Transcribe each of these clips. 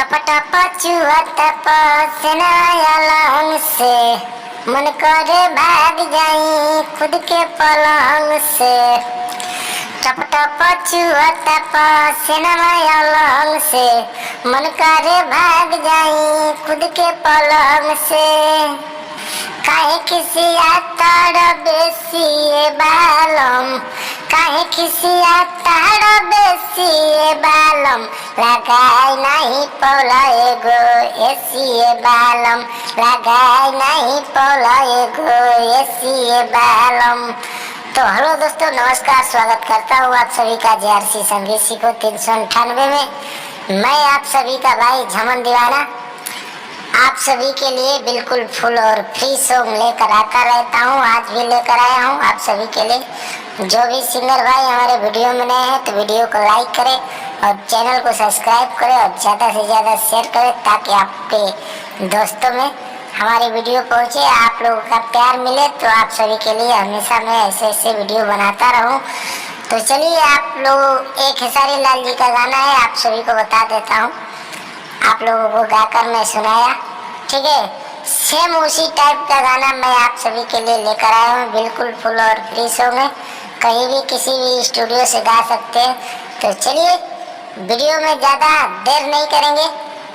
टप टप चुहत पसनाया लहंग से, मन करे भाग जाई खुद के पलंग से। टप टप चुहत पसनाया लहंग से, मन करे भाग जाई खुद के पलंग से। काहे खिसिया ताड़ बेसी बालम, काहे खिसिया ताड़ बेसी बालम, लगाई नहीं पौला एगो एसी बालम, लगाई नहीं पौला एगो एसी बालम। तो हेलो दोस्तों, नमस्कार, स्वागत करता हूँ आप सभी का JRC संगीत सीखो 398 में। मैं आप सभी का भाई झमन दीवाना आप सभी के लिए बिल्कुल फुल और फ्री सॉन्ग लेकर आता रहता हूँ। आज भी लेकर आया हूँ आप सभी के लिए। जो भी सिंगर भाई हमारे वीडियो में नए हैं तो वीडियो को लाइक करें और चैनल को सब्सक्राइब करें और ज़्यादा से ज़्यादा शेयर करें ताकि आपके दोस्तों में हमारी वीडियो पहुँचे, आप लोगों का प्यार मिले। तो आप सभी के लिए हमेशा मैं ऐसे ऐसे वीडियो बनाता रहूँ। तो चलिए, आप लोग एक खेसारी लाल जी का गाना है, आप सभी को बता देता हूँ। आप लोगों को गाकर मैं सुनाया, ठीक है। सेम उसी टाइप का गाना मैं आप सभी के लिए लेकर आया हूँ, बिल्कुल फुल और फ्री सॉन्ग है, कहीं भी किसी भी स्टूडियो से गा सकते हैं। तो चलिए, वीडियो में ज़्यादा देर नहीं करेंगे,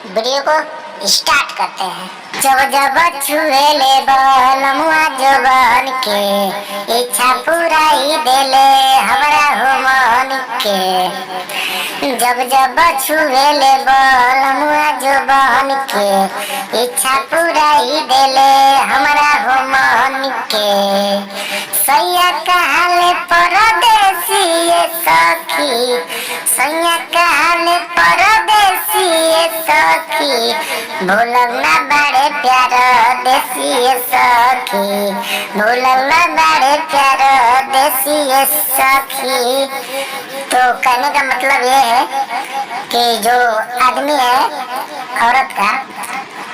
वीडियो को स्टार्ट करते हैं। जब जब छुएले बलमुआ जवान के, इच्छा पूरा ही देले हमारा हो मन के। जब जब छुएले बलमुआ जवान के, इच्छा पूरा ही देले हमारा हो मन के। सैया कहाले परदेसी ये सखी, सैया कहाले परदेसी ये सखी, भूलब ना बड़े प्यार देसी ये सखी, भूलब ना बड़े प्यार देसी ये सखी। तो कहने का मतलब ये है कि जो आदमी है औरत का,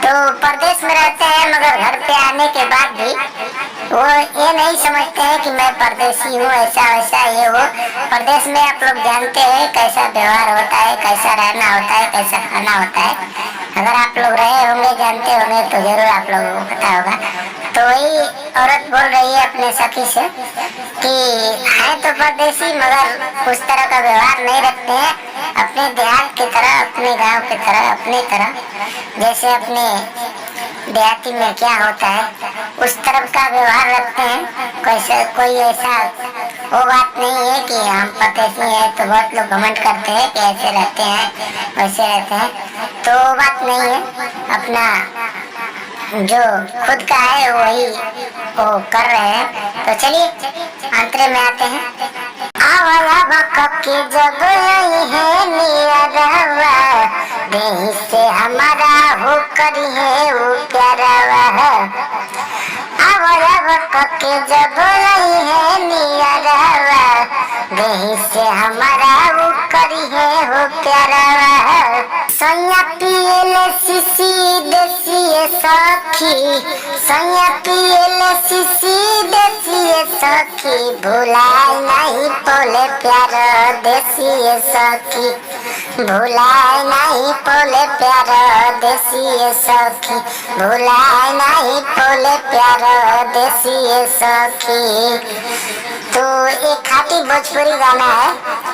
तो परदेश में रहते हैं मगर घर पे आने के बाद भी वो ये नहीं समझते हैं कि मैं परदेसी हूँ, ऐसा वैसा ये वो। परदेश में आप लोग जानते हैं कैसा व्यवहार होता है, कैसा रहना होता है, कैसा खाना होता है। अगर आप लोग रहे होंगे, जानते होंगे तो जरूर आप लोगों को पता होगा। तो वही औरत बोल रही है अपने सखी से कि है तो परदेसी मगर उस तरह का व्यवहार नहीं रखते हैं, अपने देहात की तरह, अपने गांव की तरह, अपनी तरह, जैसे अपने देहाती में क्या होता है उस तरफ का व्यवहार रखते हैं। कोई ऐसा वो बात नहीं है कि हम परदेसी हैं तो बहुत लोग घमंड करते हैं कि ऐसे रहते हैं वैसे रहते हैं, तो वो बात नहीं है। अपना जो खुद का है वही वो कर रहे हैं। तो चलिए अंतरे में आते हैं। आवाज़ बक के जब आई है नियरवा, देही से हमारा हो करी है वो प्यारा। आवाज़ बक के जब आई है नियरवा, देही से हमारा वो करी है वो प्यारा। सैया पिएले सीसी देसी सखी, सैया पिएले सीसी देसी सखी, भुलाए नहीं पोले प्यार देसी सखी, भुलाए नहीं पोले प्यार देसी सखी, भुलाए नहीं पोले प्यार देसी सखी। तो एक खाटी भोजपुरी गाना है,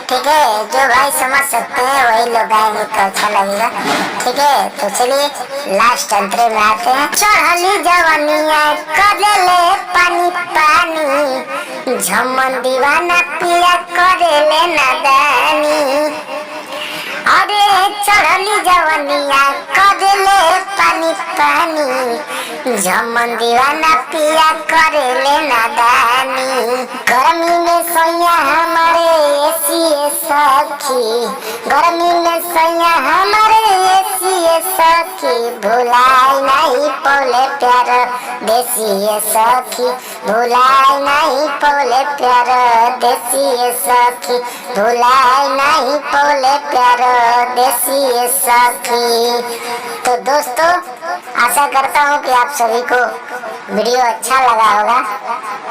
ठीक है। जो भाई समझ सकते हैं वही लोग गाएंगे तो अच्छा लगेगा, ठीक है। तो चलिए लास्ट अंतरे में आते हैं। चढ़ली जवानिया करेले पानी पानी, झमन दीवाना पिया करेले नादानी। अरे चढ़ली जवानिया करेले पानी पानी, झमन दीवाना पिया करेले नादानी। गर्मी में सैया हमारे एसी सखी, गर्मी में सैया हमारे एसी सखी, भुलाए नहीं पोले प्यार देसी सखी, भुलाए नहीं पोले प्यार देसी सखी, भुलाए नहीं पोले प्यार देसी सखी। तो दोस्तों, आशा करता हूँ कि आप सभी को वीडियो अच्छा लगा होगा।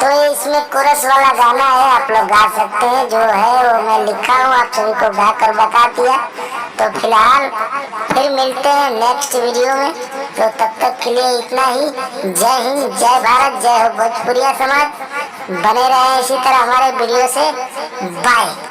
तो इसमें कोरस वाला गाना है, आप लोग गा सकते हैं, जो है वो मैं लिखा हूँ, आप सभी को गा कर बता दिया। तो फिलहाल फिर मिलते हैं नेक्स्ट वीडियो में, तो तब तक के लिए इतना ही। जय हिंद, जय भारत, जय हो भोजपुरिया समाज। बने रहे इसी तरह हमारे वीडियो से। बाय।